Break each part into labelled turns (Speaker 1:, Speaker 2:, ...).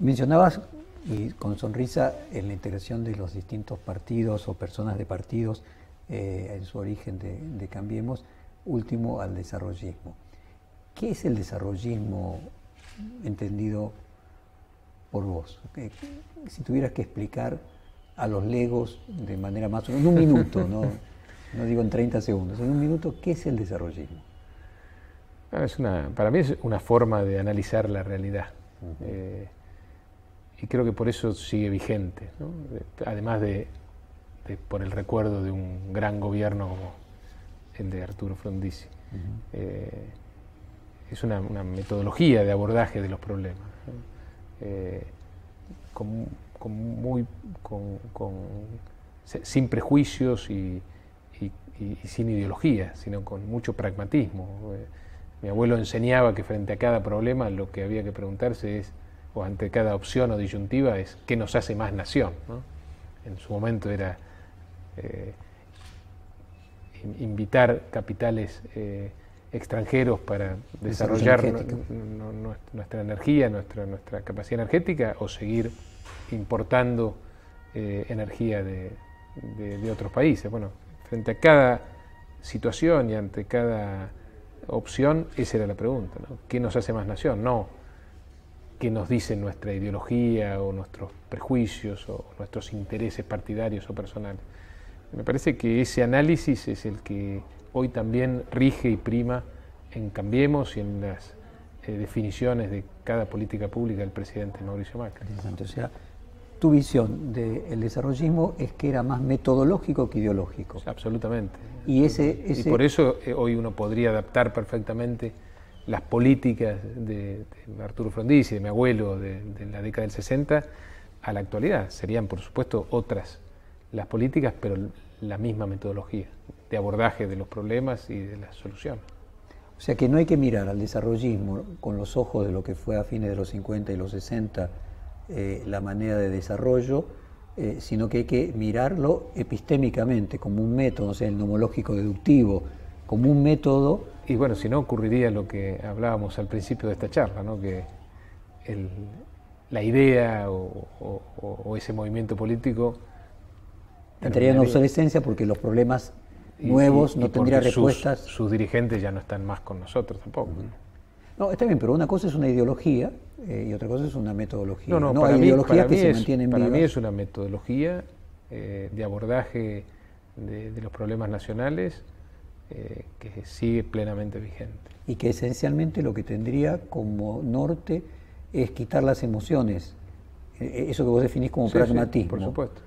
Speaker 1: Mencionabas, y con sonrisa, en la integración de los distintos partidos o personas de partidos en su origen de Cambiemos, último al desarrollismo. ¿Qué es el desarrollismo entendido por vos? Si tuvieras que explicar a los legos de manera más... en un minuto, no digo en 30 segundos, en un minuto, ¿qué es el desarrollismo?
Speaker 2: Para mí es una forma de analizar la realidad. Y creo que por eso sigue vigente, ¿no? Además por el recuerdo de un gran gobierno como el de Arturo Frondizi. Es una metodología de abordaje de los problemas, ¿no? Sin prejuicios y sin ideología, sino con mucho pragmatismo. Mi abuelo enseñaba que frente a cada problema lo que había que preguntarse es, o ante cada opción o disyuntiva, es ¿qué nos hace más nación?, ¿no? En su momento era invitar capitales extranjeros para desarrollar nuestra energía, nuestra capacidad energética, o seguir importando energía de otros países. Bueno, frente a cada situación y ante cada opción, esa era la pregunta, ¿no? ¿Qué nos hace más nación? No qué nos dice nuestra ideología o nuestros prejuicios o nuestros intereses partidarios o personales. Me parece que ese análisis es el que hoy también rige y prima en Cambiemos y en las definiciones de cada política pública del presidente Mauricio Macri.
Speaker 1: O sea, tu visión del desarrollismo es que era más metodológico que ideológico.
Speaker 2: Absolutamente.
Speaker 1: Y
Speaker 2: por eso hoy uno podría adaptar perfectamente las políticas de Arturo Frondizi, de mi abuelo, de la década del 60, a la actualidad. Serían, por supuesto, otras las políticas, pero la misma metodología de abordaje de los problemas y de las soluciones.
Speaker 1: O sea que no hay que mirar al desarrollismo con los ojos de lo que fue a fines de los 50 y los 60 la manera de desarrollo, sino que hay que mirarlo epistémicamente, como un método, o sea, el nomológico deductivo, como un método.
Speaker 2: Y bueno, si no, ocurriría lo que hablábamos al principio de esta charla, ¿no? Que la idea o ese movimiento político
Speaker 1: entraría en obsolescencia porque los problemas nuevos no tendrían respuestas.
Speaker 2: Sus dirigentes ya no están más con nosotros tampoco.
Speaker 1: No, está bien, pero una cosa es una ideología y otra cosa es una metodología.
Speaker 2: No,
Speaker 1: hay ideologías que se mantienen vivas.
Speaker 2: Para mí es una metodología de abordaje de los problemas nacionales que sigue plenamente vigente.
Speaker 1: Y que esencialmente lo que tendría como norte es quitar las emociones, eso que vos definís como pragmatismo.
Speaker 2: Sí, por supuesto.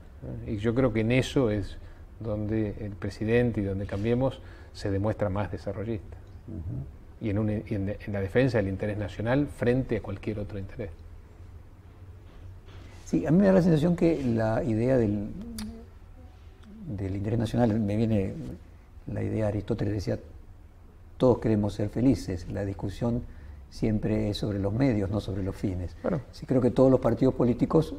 Speaker 2: Y yo creo que en eso es donde el presidente y donde Cambiemos se demuestra más desarrollista. Y en la defensa del interés nacional frente a cualquier otro interés.
Speaker 1: Sí, a mí me da la sensación que la idea del interés nacional, me viene la idea, Aristóteles decía, todos queremos ser felices, la discusión siempre es sobre los medios, no sobre los fines. Bueno, sí, creo que todos los partidos políticos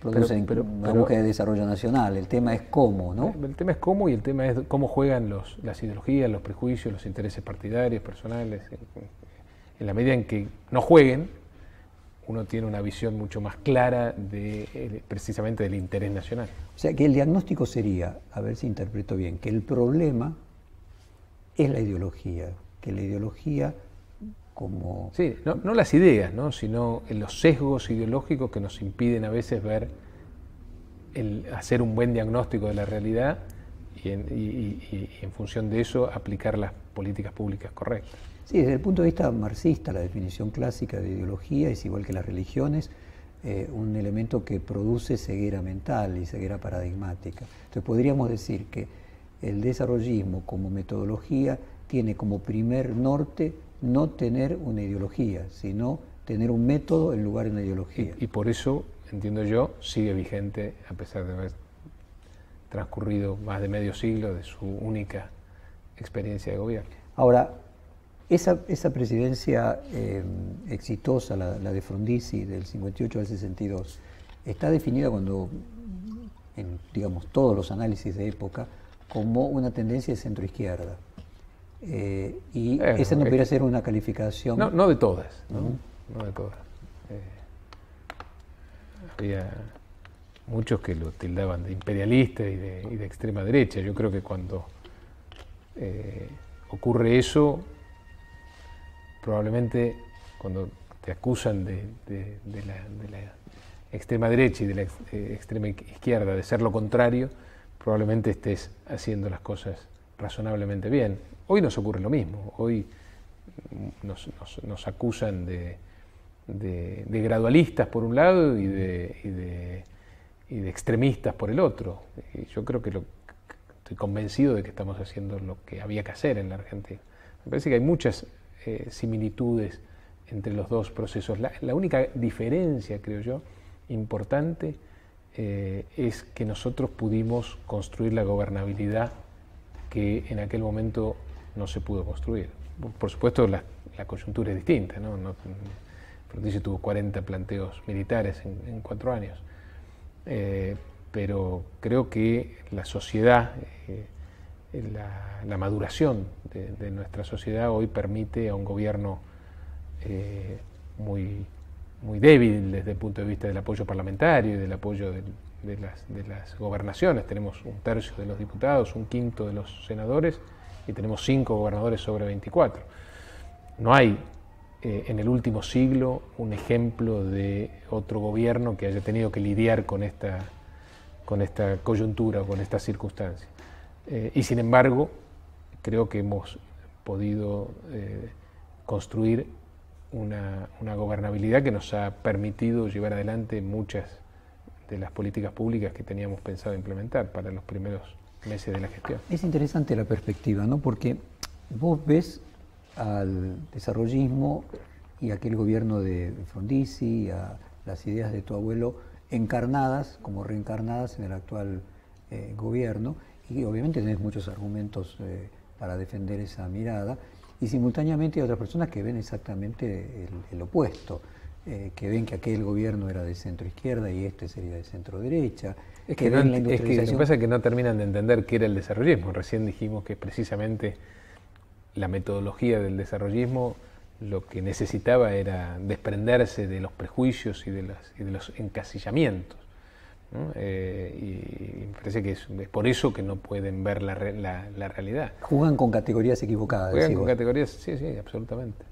Speaker 1: producen una búsqueda de desarrollo nacional, el tema es cómo, ¿no?
Speaker 2: El tema es cómo, y el tema es cómo juegan las ideologías, los prejuicios, los intereses partidarios, personales. En la medida en que no jueguen, uno tiene una visión mucho más clara precisamente del interés nacional.
Speaker 1: O sea, que el diagnóstico sería, a ver si interpreto bien, que el problema es la ideología, que la ideología como...
Speaker 2: Sí, no las ideas, ¿no? Sino los sesgos ideológicos que nos impiden a veces hacer un buen diagnóstico de la realidad y en función de eso aplicar las políticas públicas correctas.
Speaker 1: Sí, desde el punto de vista marxista, la definición clásica de ideología es igual que las religiones, un elemento que produce ceguera mental y ceguera paradigmática. Entonces podríamos decir que el desarrollismo como metodología tiene como primer norte no tener una ideología, sino tener un método en lugar de una ideología.
Speaker 2: Y por eso, entiendo yo, sigue vigente a pesar de haber transcurrido más de medio siglo de su única experiencia de gobierno.
Speaker 1: Ahora, esa presidencia exitosa, la de Frondizi, del 58 al 62, está definida en digamos, todos los análisis de época, como una tendencia de centroizquierda. Esa no podría ser una calificación.
Speaker 2: No de todas, ¿no? No de todas. había muchos que lo tildaban de imperialista y de extrema derecha. Yo creo que cuando ocurre eso, probablemente cuando te acusan de la extrema derecha y de la extrema izquierda de ser lo contrario, probablemente estés haciendo las cosas razonablemente bien. Hoy nos ocurre lo mismo. Hoy nos acusan de gradualistas por un lado y de extremistas por el otro. Y yo creo que estoy convencido de que estamos haciendo lo que había que hacer en la Argentina. Me parece que hay muchas similitudes entre los dos procesos. La única diferencia, creo yo, importante es que nosotros pudimos construir la gobernabilidad que en aquel momento no se pudo construir. Por supuesto, la coyuntura es distinta, ¿no? Frondizi tuvo 40 planteos militares en 4 años. Pero creo que la sociedad, la maduración de nuestra sociedad hoy permite a un gobierno muy débil desde el punto de vista del apoyo parlamentario y del apoyo de las gobernaciones. Tenemos 1/3 de los diputados, 1/5 de los senadores y tenemos 5 gobernadores sobre 24. No hay en el último siglo un ejemplo de otro gobierno que haya tenido que lidiar con esta coyuntura o con esta circunstancia. Y sin embargo, creo que hemos podido construir una gobernabilidad que nos ha permitido llevar adelante muchas de las políticas públicas que teníamos pensado implementar para los primeros meses de la gestión.
Speaker 1: Es interesante la perspectiva, ¿no? Porque vos ves al desarrollismo y aquel gobierno de Frondizi, a las ideas de tu abuelo encarnadas, como reencarnadas en el actual gobierno, y obviamente tenés muchos argumentos para defender esa mirada, y simultáneamente hay otras personas que ven exactamente el opuesto, que ven que aquel gobierno era de centro-izquierda y este sería de centro-derecha.
Speaker 2: Es que lo que pasa es que no terminan de entender qué era el desarrollismo. Recién dijimos que precisamente la metodología del desarrollismo lo que necesitaba era desprenderse de los prejuicios y de los encasillamientos, ¿no? Y me parece que es por eso que no pueden ver la realidad.
Speaker 1: Juegan con categorías equivocadas.
Speaker 2: Juegan con categorías, sí, absolutamente.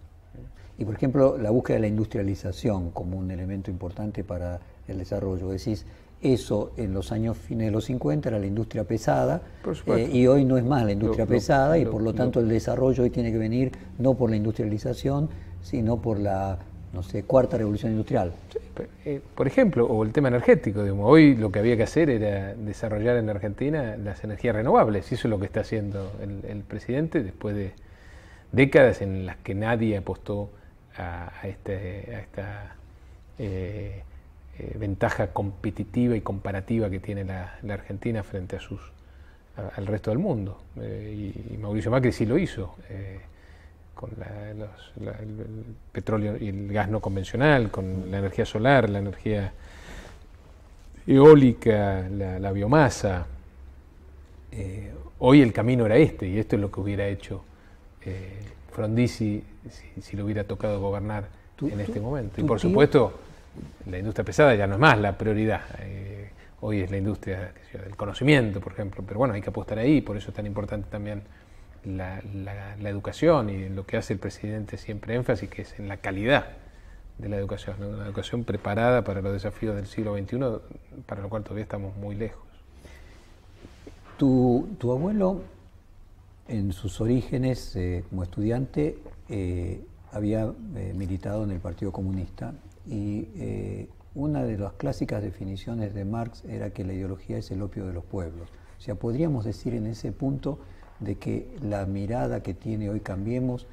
Speaker 1: Y por ejemplo, la búsqueda de la industrialización como un elemento importante para el desarrollo. Decís, eso en los años fines de los 50 era la industria pesada, y hoy no es más la industria pesada, y por lo tanto el desarrollo hoy tiene que venir no por la industrialización, sino por la, no sé, cuarta revolución industrial.
Speaker 2: Sí, por ejemplo, o el tema energético. Digamos, hoy lo que había que hacer era desarrollar en Argentina las energías renovables, y eso es lo que está haciendo el presidente después de décadas en las que nadie apostó a esta ventaja competitiva y comparativa que tiene la Argentina frente al resto del mundo. Y Mauricio Macri sí lo hizo, con el petróleo y el gas no convencional, con la energía solar, la energía eólica, la biomasa. Hoy el camino era este, y esto es lo que hubiera hecho Frondizi si le hubiera tocado gobernar en este momento. Y por supuesto, la industria pesada ya no es más la prioridad. Hoy es la industria del conocimiento, por ejemplo, pero bueno, hay que apostar ahí, por eso es tan importante también la educación, y lo que hace el presidente siempre énfasis, que es en la calidad de la educación, ¿no? Una educación preparada para los desafíos del siglo XXI, para lo cual todavía estamos muy lejos.
Speaker 1: Tu abuelo, en sus orígenes como estudiante, había militado en el Partido Comunista, y una de las clásicas definiciones de Marx era que la ideología es el opio de los pueblos. O sea, podríamos decir en ese punto de que la mirada que tiene hoy Cambiemos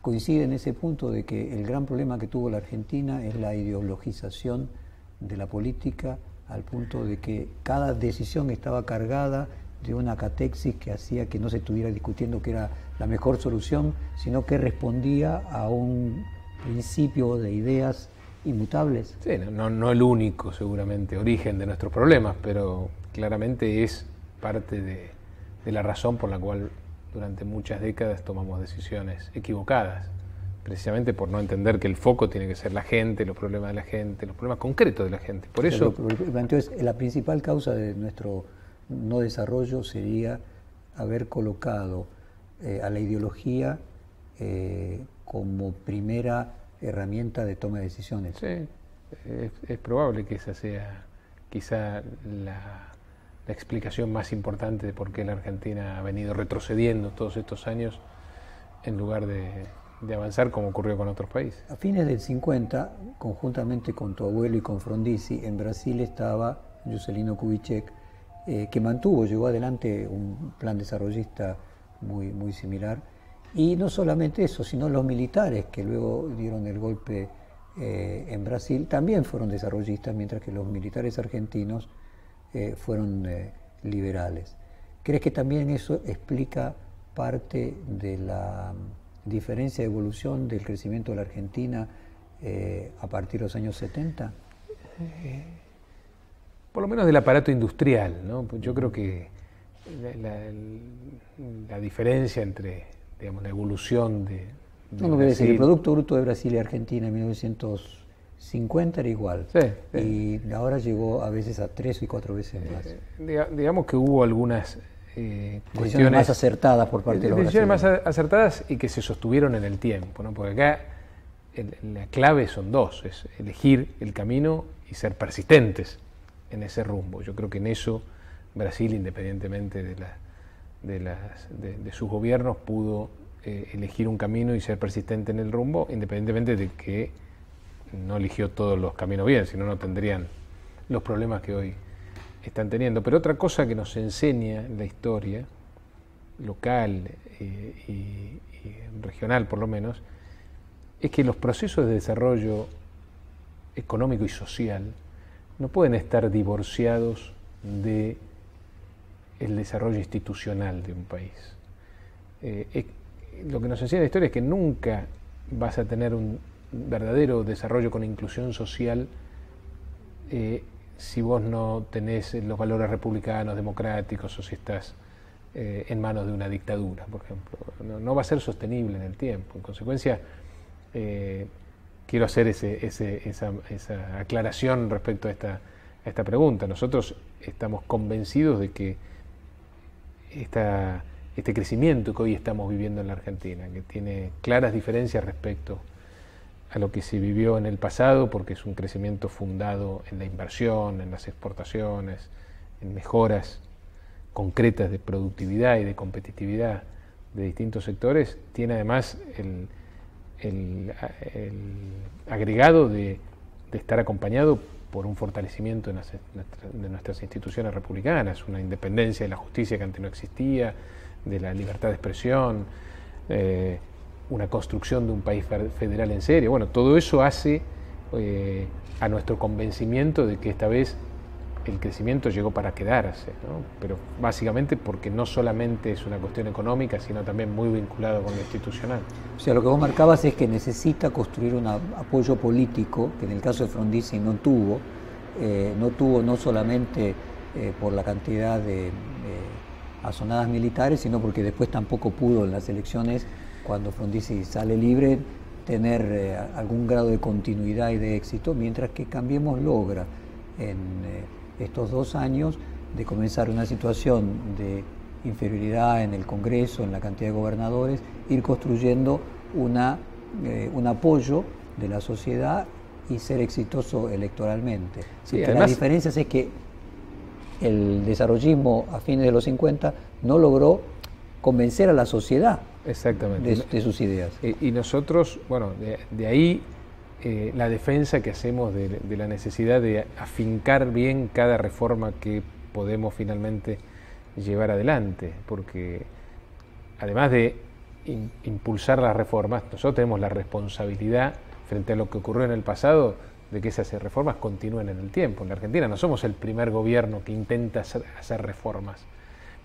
Speaker 1: coincide en ese punto de que el gran problema que tuvo la Argentina es la ideologización de la política, al punto de que cada decisión estaba cargada de una catexis que hacía que no se estuviera discutiendo qué era la mejor solución, sino que respondía a un principio de ideas inmutables.
Speaker 2: Sí, no el único, seguramente, origen de nuestros problemas, pero claramente es parte de la razón por la cual durante muchas décadas tomamos decisiones equivocadas, precisamente por no entender que el foco tiene que ser la gente, los problemas de la gente, los problemas concretos de la gente. Por eso...
Speaker 1: Entonces, la principal causa de nuestro no desarrollo sería haber colocado a la ideología como primera herramienta de toma de decisiones.
Speaker 2: Sí, es probable que esa sea quizá la explicación más importante de por qué la Argentina ha venido retrocediendo todos estos años en lugar de avanzar como ocurrió con otros países.
Speaker 1: A fines del 50, conjuntamente con tu abuelo y con Frondizi, en Brasil estaba Juscelino Kubitschek, que llevó adelante un plan desarrollista muy similar. Y no solamente eso, sino los militares que luego dieron el golpe en Brasil también fueron desarrollistas, mientras que los militares argentinos fueron liberales. ¿Crees que también eso explica parte de la diferencia de evolución del crecimiento de la Argentina a partir de los años 70?
Speaker 2: Por lo menos del aparato industrial, ¿no? Yo creo que la diferencia entre, digamos, la evolución de
Speaker 1: no, decir, el Producto Bruto de Brasil y Argentina en 1950 era igual, sí. Y ahora llegó a veces a 3 y 4 veces más.
Speaker 2: Digamos que hubo algunas
Speaker 1: decisiones más acertadas por parte de los
Speaker 2: decisiones más acertadas y que se sostuvieron en el tiempo, ¿no? Porque acá la clave son dos, es elegir el camino y ser persistentes en ese rumbo. Yo creo que en eso Brasil, independientemente de sus gobiernos, pudo elegir un camino y ser persistente en el rumbo, independientemente de que no eligió todos los caminos bien, si no, no tendrían los problemas que hoy están teniendo. Pero otra cosa que nos enseña la historia local y regional, por lo menos, es que los procesos de desarrollo económico y social no pueden estar divorciados de el desarrollo institucional de un país. Lo que nos enseña la historia es que nunca vas a tener un verdadero desarrollo con inclusión social si vos no tenés los valores republicanos, democráticos, o si estás en manos de una dictadura, por ejemplo. No va a ser sostenible en el tiempo. En consecuencia, quiero hacer esa aclaración respecto a esta pregunta. Nosotros estamos convencidos de que este crecimiento que hoy estamos viviendo en la Argentina, que tiene claras diferencias respecto a lo que se vivió en el pasado, porque es un crecimiento fundado en la inversión, en las exportaciones, en mejoras concretas de productividad y de competitividad de distintos sectores, tiene además el agregado de estar acompañado por un fortalecimiento de nuestras instituciones republicanas, una independencia de la justicia que antes no existía, de la libertad de expresión, una construcción de un país federal en serio. Bueno, todo eso hace a nuestro convencimiento de que esta vez el crecimiento llegó para quedarse, ¿no? Pero básicamente porque no solamente es una cuestión económica, sino también muy vinculado con lo institucional.
Speaker 1: O sea, lo que vos marcabas es que necesita construir un apoyo político, que en el caso de Frondizi no tuvo no solamente por la cantidad de azonadas militares, sino porque después tampoco pudo en las elecciones, cuando Frondizi sale libre, tener algún grado de continuidad y de éxito, mientras que Cambiemos logra en estos 2 años de comenzar una situación de inferioridad en el Congreso, en la cantidad de gobernadores, ir construyendo un apoyo de la sociedad y ser exitoso electoralmente.
Speaker 2: Sí,
Speaker 1: además, las diferencias es que el desarrollismo a fines de los 50 no logró convencer a la sociedad de sus ideas.
Speaker 2: Y nosotros, bueno, de ahí la defensa que hacemos de la necesidad de afincar bien cada reforma que podemos finalmente llevar adelante, porque además de impulsar las reformas, nosotros tenemos la responsabilidad frente a lo que ocurrió en el pasado de que esas reformas continúen en el tiempo. En la Argentina no somos el primer gobierno que intenta hacer reformas,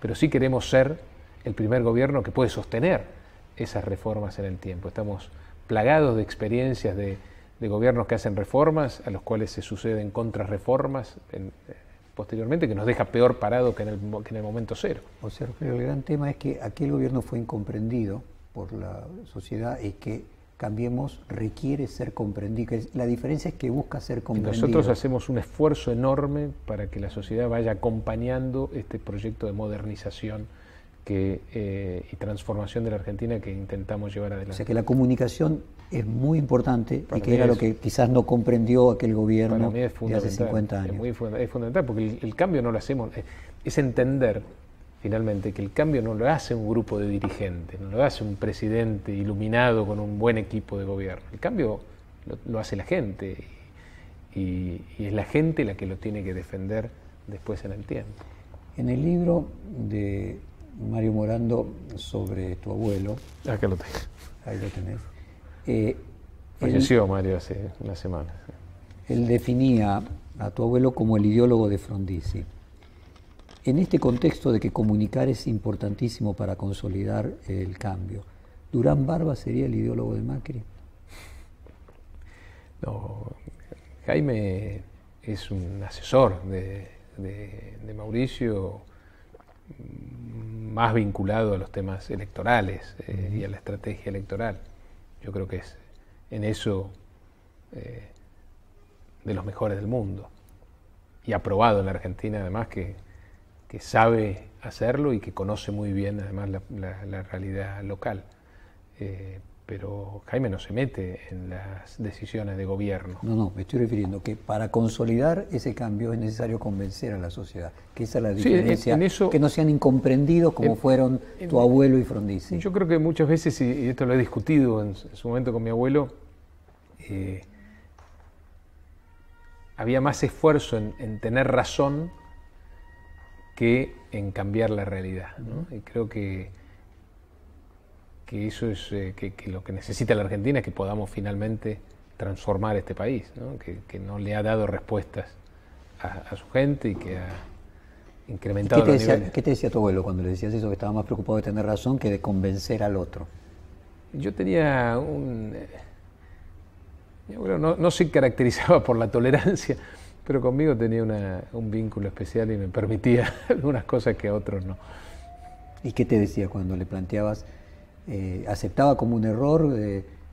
Speaker 2: pero sí queremos ser el primer gobierno que puede sostener esas reformas en el tiempo. Estamos plagados de experiencias de gobiernos que hacen reformas, a los cuales se suceden contrarreformas posteriormente, que nos deja peor parado que en el momento cero.
Speaker 1: O sea, el gran tema es que aquel gobierno fue incomprendido por la sociedad y que Cambiemos requiere ser comprendido. La diferencia es que busca ser comprendido.
Speaker 2: Nosotros hacemos un esfuerzo enorme para que la sociedad vaya acompañando este proyecto de modernización y transformación de la Argentina que intentamos llevar adelante.
Speaker 1: O sea que la comunicación es muy importante y que era lo que quizás no comprendió aquel gobierno de hace 50 años.
Speaker 2: Es fundamental porque el cambio no lo hacemos, es entender finalmente que el cambio no lo hace un grupo de dirigentes, no lo hace un presidente iluminado con un buen equipo de gobierno. El cambio lo hace la gente y es la gente la que lo tiene que defender después en el tiempo.
Speaker 1: En el libro de Mario Morando sobre tu abuelo,
Speaker 2: acá lo tengo.
Speaker 1: Ahí lo tenés.
Speaker 2: Falleció Mario hace una semana.
Speaker 1: Él definía a tu abuelo como el ideólogo de Frondizi. En este contexto de que comunicar es importantísimo para consolidar el cambio, ¿Durán Barba sería el ideólogo de Macri?
Speaker 2: No, Jaime es un asesor de Mauricio, más vinculado a los temas electorales y a la estrategia electoral. Yo creo que es en eso de los mejores del mundo y aprobado en la Argentina, además que sabe hacerlo y que conoce muy bien además la realidad local. Pero Jaime no se mete en las decisiones de gobierno.
Speaker 1: No, me estoy refiriendo que para consolidar ese cambio es necesario convencer a la sociedad, que esa es la diferencia,
Speaker 2: en eso,
Speaker 1: que no sean incomprendidos como fueron tu abuelo y Frondizi.
Speaker 2: Yo creo que muchas veces, y esto lo he discutido en su momento con mi abuelo, había más esfuerzo en tener razón que en cambiar la realidad, ¿no? Y creo que eso es que lo que necesita la Argentina es que podamos finalmente transformar este país, ¿no? Que no le ha dado respuestas a su gente y que ha incrementado los niveles.
Speaker 1: ¿Qué te decía tu abuelo cuando le decías eso, que estaba más preocupado de tener razón que de convencer al otro?
Speaker 2: Yo tenía mi abuelo no se caracterizaba por la tolerancia, pero conmigo tenía un vínculo especial y me permitía algunas cosas que a otros no.
Speaker 1: ¿Y qué te decía cuando le planteabas? ¿Aceptaba como un error?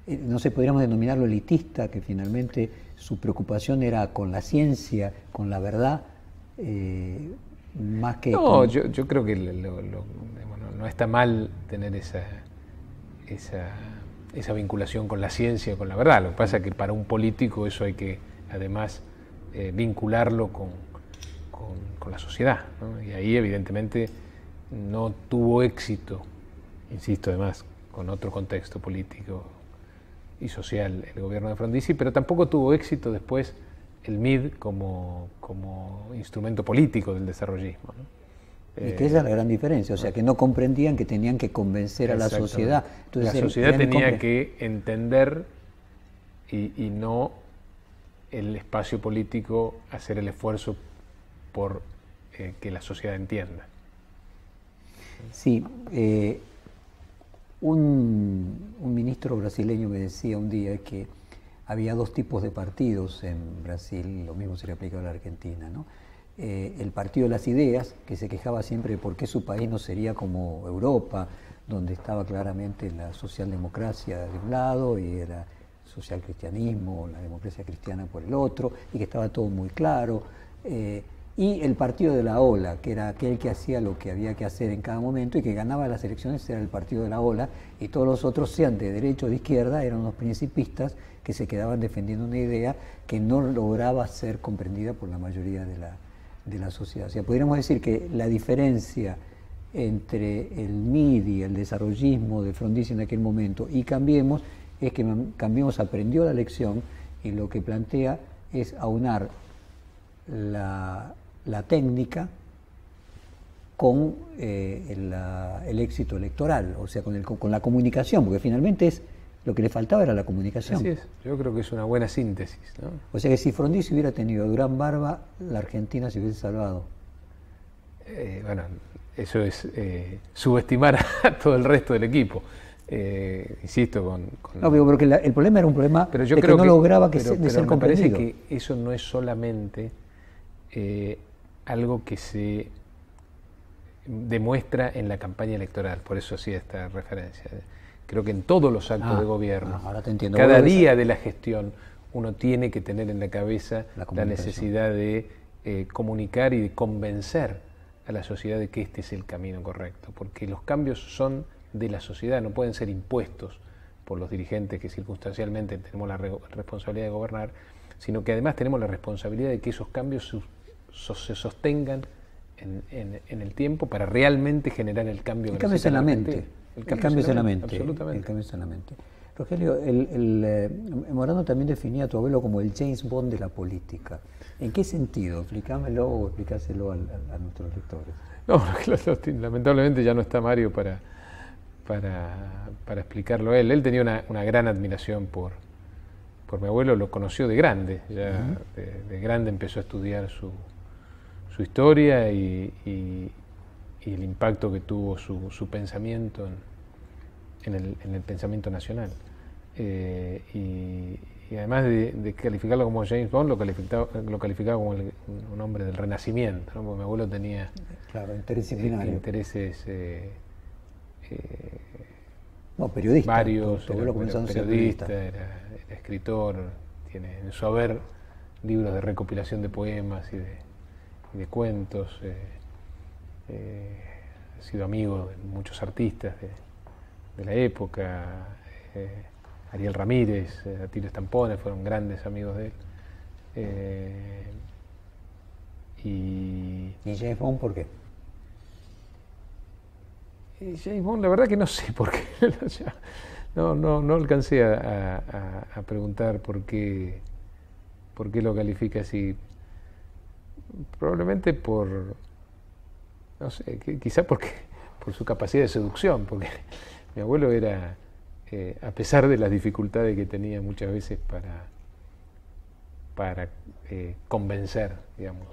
Speaker 1: No sé, podríamos denominarlo elitista, que finalmente su preocupación era con la ciencia, con la verdad, más que...
Speaker 2: No, yo creo que no está mal tener esa vinculación con la ciencia, con la verdad. Lo que pasa es que para un político eso hay que además vincularlo con la sociedad, ¿no? Y ahí evidentemente no tuvo éxito, insisto además, con otro contexto político y social el gobierno de Frondizi, pero tampoco tuvo éxito después el MID como instrumento político del desarrollismo, ¿no?
Speaker 1: Y que esa es la gran diferencia, o sea, que no comprendían que tenían que convencer a la sociedad. Entonces,
Speaker 2: la sociedad tenía que entender y no el espacio político hacer el esfuerzo por que la sociedad entienda.
Speaker 1: Sí, un ministro brasileño me decía un día que había dos tipos de partidos en Brasil, lo mismo se le aplica a la Argentina, ¿no? El partido de las ideas, que se quejaba siempre de por qué su país no sería como Europa, donde estaba claramente la socialdemocracia de un lado y el socialcristianismo, la democracia cristiana por el otro, y que estaba todo muy claro. Y el partido de la ola, que era aquel que hacía lo que había que hacer en cada momento y que ganaba las elecciones, era el partido de la ola, y todos los otros, sean de derecha o de izquierda, eran unos principistas que se quedaban defendiendo una idea que no lograba ser comprendida por la mayoría de la sociedad. O sea, podríamos decir que la diferencia entre el MID y el desarrollismo de Frondizi en aquel momento y Cambiemos es que Cambiemos aprendió la lección y lo que plantea es aunar la técnica con el éxito electoral, o sea, con la comunicación, porque finalmente lo que le faltaba era la comunicación.
Speaker 2: Así es, yo creo que es una buena síntesis, ¿no?
Speaker 1: O sea que si Frondizi hubiera tenido a Durán Barba, la Argentina se hubiese salvado.
Speaker 2: Bueno, eso es subestimar a todo el resto del equipo. Insisto con...
Speaker 1: No, pero porque el problema era un problema
Speaker 2: pero yo
Speaker 1: de
Speaker 2: creo
Speaker 1: que no lograba de ser
Speaker 2: me
Speaker 1: comprendido.
Speaker 2: parece que eso no es solamente algo que se demuestra en la campaña electoral, por eso hacía esta referencia. creo que en todos los actos de gobierno,
Speaker 1: ahora te entiendo.
Speaker 2: cada día de la gestión, uno tiene que tener en la cabeza la necesidad de comunicar y de convencer a la sociedad de que este es el camino correcto, porque los cambios son de la sociedad, no pueden ser impuestos por los dirigentes que circunstancialmente tenemos la responsabilidad de gobernar, sino que además tenemos la responsabilidad de que esos cambios se sostengan en el tiempo para realmente generar el cambio.
Speaker 1: El cambio es en la mente. El cambio es en la mente.
Speaker 2: Absolutamente.
Speaker 1: El cambio es en la mente. Rogelio, Morano también definía a tu abuelo como el James Bond de la política. ¿En qué sentido? Explícamelo o explícaselo a nuestros lectores.
Speaker 2: No, lamentablemente ya no está Mario para explicarlo a él. Él tenía una gran admiración por mi abuelo, lo conoció de grande. Ya de grande empezó a estudiar su historia y el impacto que tuvo su pensamiento en el pensamiento nacional. Y además de calificarlo como James Bond, lo calificaba como un hombre del Renacimiento, ¿no? Porque mi abuelo tenía intereses
Speaker 1: periodista.
Speaker 2: Varios, era periodista, era escritor, tiene en su haber libros de recopilación de poemas y de cuentos, ha sido amigo de muchos artistas de la época, Ariel Ramírez, Atilio Estampones fueron grandes amigos de él.
Speaker 1: ¿Y James Bond por qué?
Speaker 2: Y James Bond, la verdad que no sé por qué. No alcancé a preguntar por qué lo califica así. Probablemente no sé, quizá por su capacidad de seducción, porque mi abuelo era, a pesar de las dificultades que tenía muchas veces para convencer, digamos,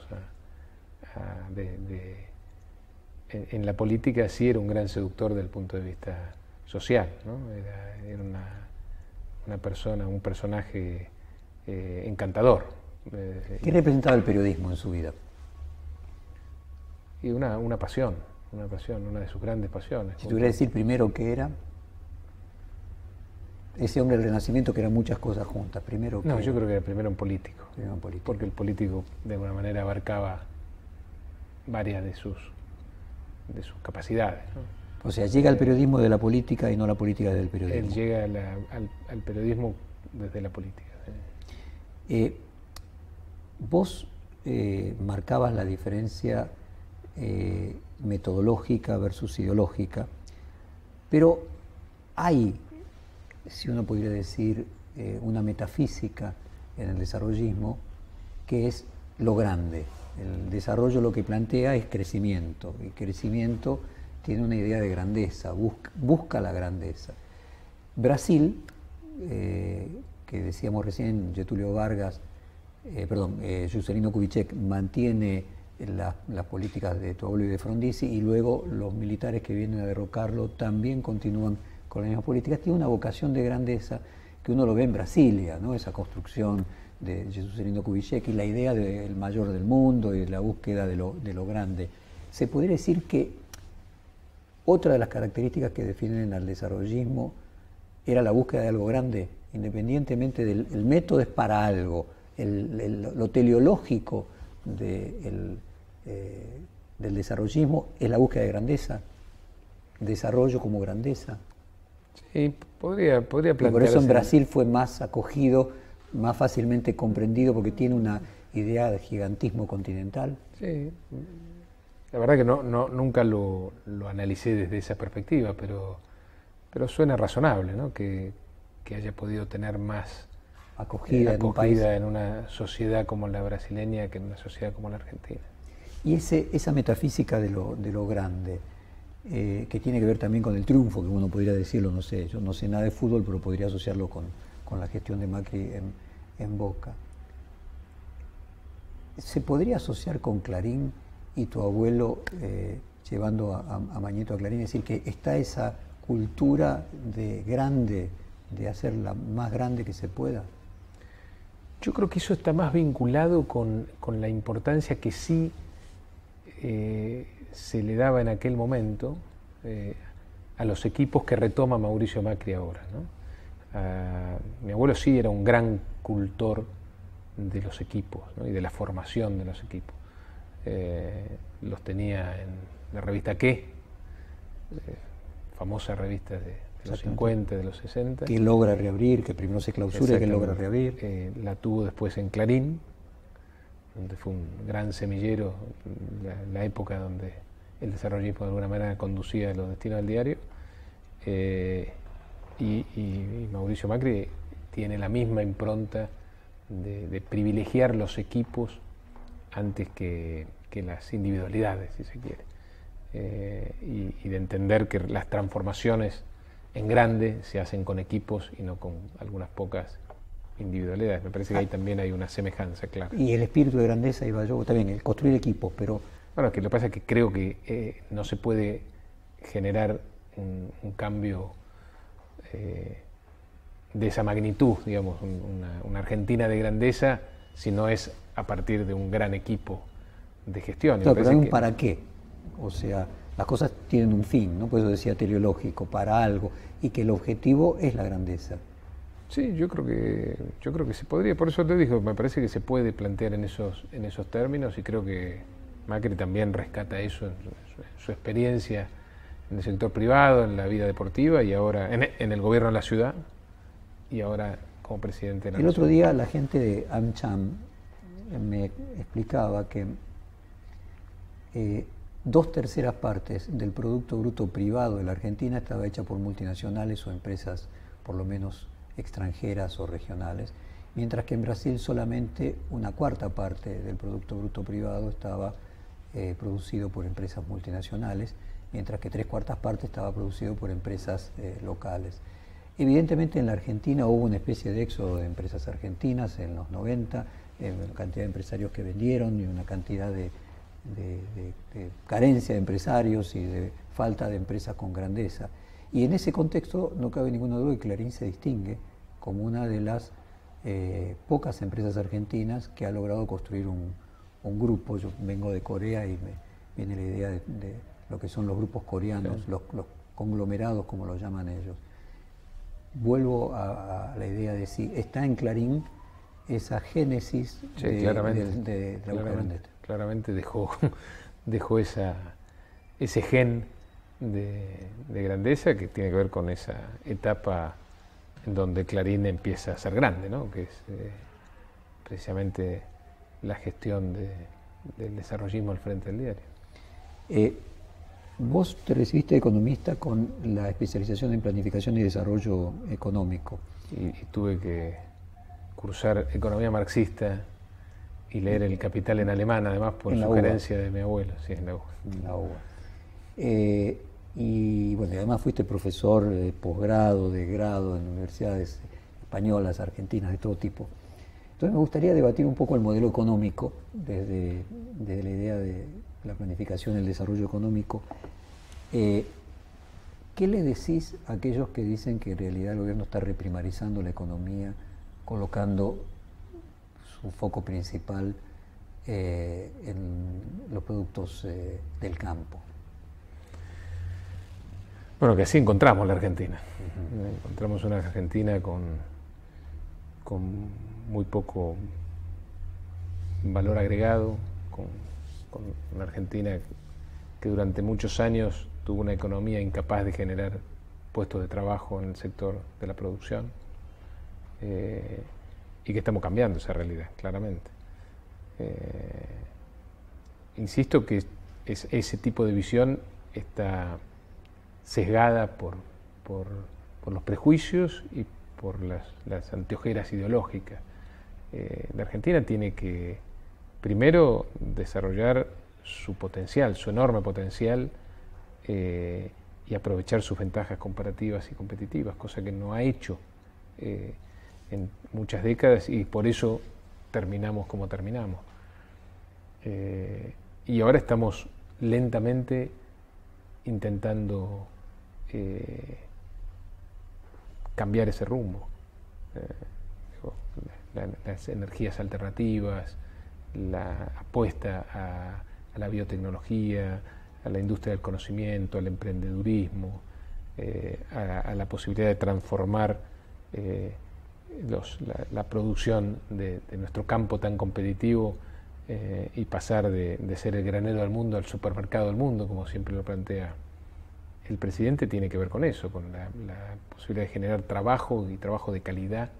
Speaker 2: en la política, sí era un gran seductor desde el punto de vista social, ¿no? Era una persona, un personaje encantador.
Speaker 1: ¿Qué representaba el periodismo en su vida?
Speaker 2: Y una pasión, una de sus grandes pasiones.
Speaker 1: Si tuviera que decir primero qué era, ese hombre del Renacimiento, que eran muchas cosas juntas, primero
Speaker 2: yo creo que era primero un político. Porque el político de alguna manera abarcaba varias de sus capacidades, ¿no?
Speaker 1: O sea, llega al periodismo de la política y no la política del periodismo.
Speaker 2: Él llega al periodismo desde la política.
Speaker 1: Sí. Vos marcabas la diferencia metodológica versus ideológica, pero hay, si uno pudiera decir, una metafísica en el desarrollismo que es lo grande. El desarrollo lo que plantea es crecimiento, y crecimiento tiene una idea de grandeza, busca la grandeza. Brasil, que decíamos recién, Getúlio Vargas, Juscelino Kubitschek mantiene las políticas de tu abuelo y de Frondizi, y luego los militares que vienen a derrocarlo también continúan con las mismas políticas. Tiene una vocación de grandeza que uno lo ve en Brasilia, ¿no? Esa construcción de Juscelino Kubitschek y la idea del mayor del mundo y la búsqueda de lo grande. Se podría decir que otra de las características que definen al desarrollismo era la búsqueda de algo grande, independientemente del método es para algo. Lo teleológico del desarrollismo es la búsqueda de grandeza, desarrollo como grandeza.
Speaker 2: Sí, podría plantearse.
Speaker 1: Y por eso en Brasil fue más acogido, más fácilmente comprendido, porque tiene una idea de gigantismo continental.
Speaker 2: Sí, la verdad que nunca lo analicé desde esa perspectiva, pero suena razonable, ¿no? Que haya podido tener más acogida en una sociedad como la brasileña que en una sociedad como la argentina.
Speaker 1: Y esa metafísica de lo grande, que tiene que ver también con el triunfo, que uno podría decirlo, no sé, yo no sé nada de fútbol, pero podría asociarlo con la gestión de Macri en Boca. ¿Se podría asociar con Clarín y tu abuelo llevando a Mañeto a Clarín? Es decir, que está esa cultura de grande, de hacerla más grande que se pueda.
Speaker 2: Yo creo que eso está más vinculado con la importancia que sí se le daba en aquel momento a los equipos que retoma Mauricio Macri ahora, ¿no? Mi abuelo sí era un gran cultor de los equipos, ¿no? Y de la formación de los equipos. Los tenía en la revista ¿Qué? Famosa revista de los 50, de los 60.
Speaker 1: Que logra reabrir, que primero se clausura y que logra reabrir.
Speaker 2: La tuvo después en Clarín, donde fue un gran semillero, la época donde el desarrollismo de alguna manera conducía los destinos del diario. Y Mauricio Macri tiene la misma impronta de privilegiar los equipos antes que las individualidades, si se quiere, y de entender que las transformaciones en grande se hacen con equipos y no con algunas pocas individualidades. Me parece que ahí también hay una semejanza clara.
Speaker 1: Y el espíritu de grandeza, iba yo también, el construir equipos, pero...
Speaker 2: Bueno, que lo que pasa es que creo que no se puede generar un cambio de esa magnitud, digamos, una Argentina de grandeza, si no es a partir de un gran equipo de gestión.
Speaker 1: Claro, pero hay un para qué. O sea, las cosas tienen un fin, ¿no? Por eso decía teleológico, para algo, y que el objetivo es la grandeza.
Speaker 2: Sí, yo creo que se podría, por eso te digo, me parece que se puede plantear en esos términos, y creo que Macri también rescata eso en su experiencia en el sector privado, en la vida deportiva, y ahora en el gobierno de la ciudad, y ahora como presidente de la
Speaker 1: nación. El otro día la gente de AmCham me explicaba que 2/3 partes del Producto Bruto privado de la Argentina estaba hecha por multinacionales o empresas por lo menos extranjeras o regionales, mientras que en Brasil solamente 1/4 parte del Producto Bruto privado estaba producido por empresas multinacionales, mientras que 3/4 partes estaba producido por empresas locales. Evidentemente en la Argentina hubo una especie de éxodo de empresas argentinas en los 90, una cantidad de empresarios que vendieron y una cantidad de carencia de empresarios y de falta de empresas con grandeza. Y en ese contexto no cabe ninguna duda que Clarín se distingue como una de las pocas empresas argentinas que ha logrado construir un grupo. Yo vengo de Corea y me viene la idea de lo que son los grupos coreanos, sí. los conglomerados como lo llaman ellos. Vuelvo a la idea de si está en Clarín esa génesis
Speaker 2: sí,
Speaker 1: de la
Speaker 2: Urdaneta. Claramente dejó ese gen de grandeza que tiene que ver con esa etapa en donde Clarín empieza a ser grande, ¿no? Que es precisamente la gestión del desarrollismo al frente del diario.
Speaker 1: Vos te recibiste de economista con la especialización en planificación y desarrollo económico.
Speaker 2: Y tuve que cursar economía marxista y leer El Capital en alemán, además por sugerencia de mi abuelo, sí, en la UBA.
Speaker 1: En la UBA. Y bueno, además fuiste profesor de posgrado, de grado en universidades españolas, argentinas, de todo tipo. Entonces me gustaría debatir un poco el modelo económico desde la idea de la planificación y el desarrollo económico. ¿Qué le decís a aquellos que dicen que en realidad el gobierno está reprimarizando la economía, colocando su foco principal en los productos del campo?
Speaker 2: Bueno, que así encontramos la Argentina. Encontramos una Argentina con muy poco valor agregado, con una Argentina que durante muchos años tuvo una economía incapaz de generar puestos de trabajo en el sector de la producción, y que estamos cambiando esa realidad, claramente. Insisto que ese tipo de visión está sesgada por los prejuicios y por las anteojeras ideológicas. La Argentina tiene que primero desarrollar su potencial, su enorme potencial, y aprovechar sus ventajas comparativas y competitivas, cosa que no ha hecho en muchas décadas, y por eso terminamos como terminamos. Y ahora estamos lentamente intentando cambiar ese rumbo. Las energías alternativas, la apuesta a la biotecnología, a la industria del conocimiento, al emprendedurismo, a la posibilidad de transformar la producción de nuestro campo tan competitivo y pasar de ser el granero del mundo al supermercado del mundo, como siempre lo plantea el presidente, tiene que ver con eso, con la posibilidad de generar trabajo y trabajo de calidad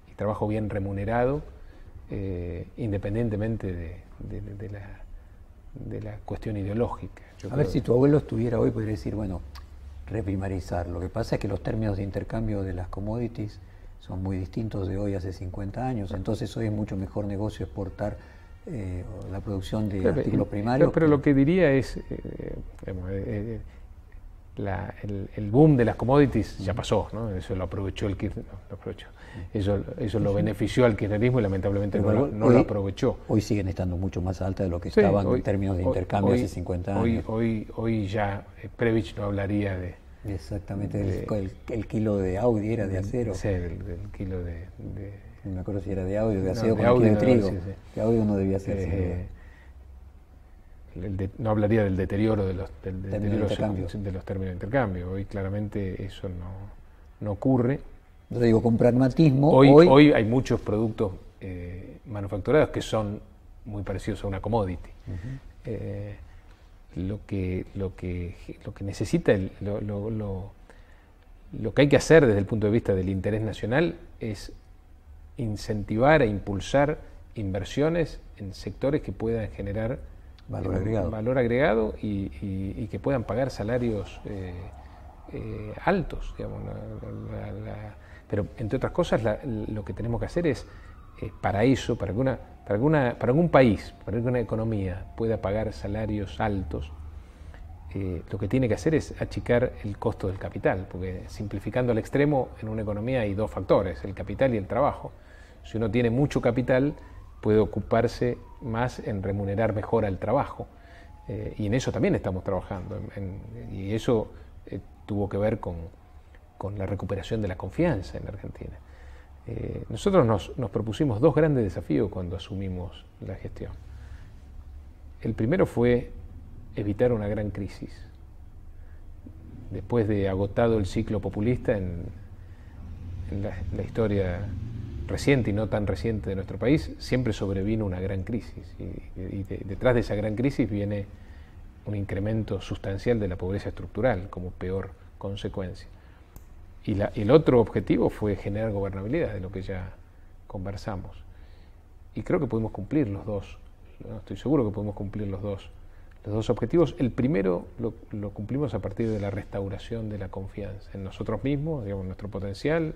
Speaker 2: y trabajo bien remunerado, independientemente de la cuestión ideológica.
Speaker 1: A ver, si tu abuelo estuviera hoy, podría decir, bueno, reprimarizar. Lo que pasa es que los términos de intercambio de las commodities son muy distintos de hoy hace 50 años, entonces hoy es mucho mejor negocio exportar la producción de artículos primarios.
Speaker 2: Pero lo que diría es, el boom de las commodities ya pasó, ¿no? Eso lo aprovechó el Kirchner, eso lo benefició al kirchnerismo y lamentablemente no lo aprovechó.
Speaker 1: Hoy siguen estando mucho más altas de lo que estaban en términos de intercambio hace 50 años.
Speaker 2: Hoy ya Prebisch no hablaría de...
Speaker 1: Exactamente, el kilo de Audi era de acero.
Speaker 2: Sí, el kilo de...
Speaker 1: No me acuerdo si era de Audi o de acero,
Speaker 2: con
Speaker 1: el kilo de trigo. Sí. De Audi no debía ser.
Speaker 2: No hablaría del deterioro de los términos de intercambio. Hoy claramente eso no ocurre.
Speaker 1: Yo digo, con pragmatismo.
Speaker 2: Hoy hay muchos productos manufacturados que son muy parecidos a una commodity. Lo que necesita, lo que hay que hacer desde el punto de vista del interés nacional es incentivar e impulsar inversiones en sectores que puedan generar valor agregado y que puedan pagar salarios altos, digamos. Pero entre otras cosas lo que tenemos que hacer es para eso, para algún país, para que una economía pueda pagar salarios altos, lo que tiene que hacer es achicar el costo del capital, porque simplificando al extremo, en una economía hay dos factores, el capital y el trabajo. Si uno tiene mucho capital, puede ocuparse más en remunerar mejor al trabajo, y en eso también estamos trabajando, y eso tuvo que ver con la recuperación de la confianza en la Argentina. Nosotros nos propusimos dos grandes desafíos cuando asumimos la gestión. El primero fue evitar una gran crisis. Después de agotado el ciclo populista en la historia reciente y no tan reciente de nuestro país, siempre sobrevino una gran crisis y detrás de esa gran crisis viene un incremento sustancial de la pobreza estructural como peor consecuencia. Y el otro objetivo fue generar gobernabilidad, de lo que ya conversamos. Y creo que pudimos cumplir los dos. No, estoy seguro que podemos cumplir los dos objetivos. El primero lo cumplimos a partir de la restauración de la confianza en nosotros mismos, digamos, nuestro potencial,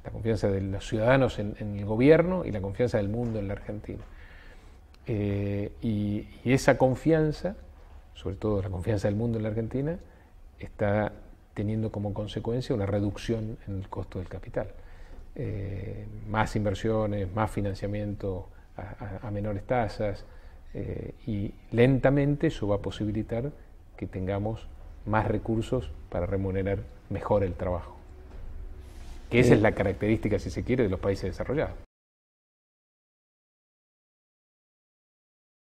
Speaker 2: la confianza de los ciudadanos en el gobierno y la confianza del mundo en la Argentina. Y esa confianza, sobre todo la confianza del mundo en la Argentina, está teniendo como consecuencia una reducción en el costo del capital. Más inversiones, más financiamiento a menores tasas, y lentamente eso va a posibilitar que tengamos más recursos para remunerar mejor el trabajo. Que esa es la característica, si se quiere, de los países desarrollados.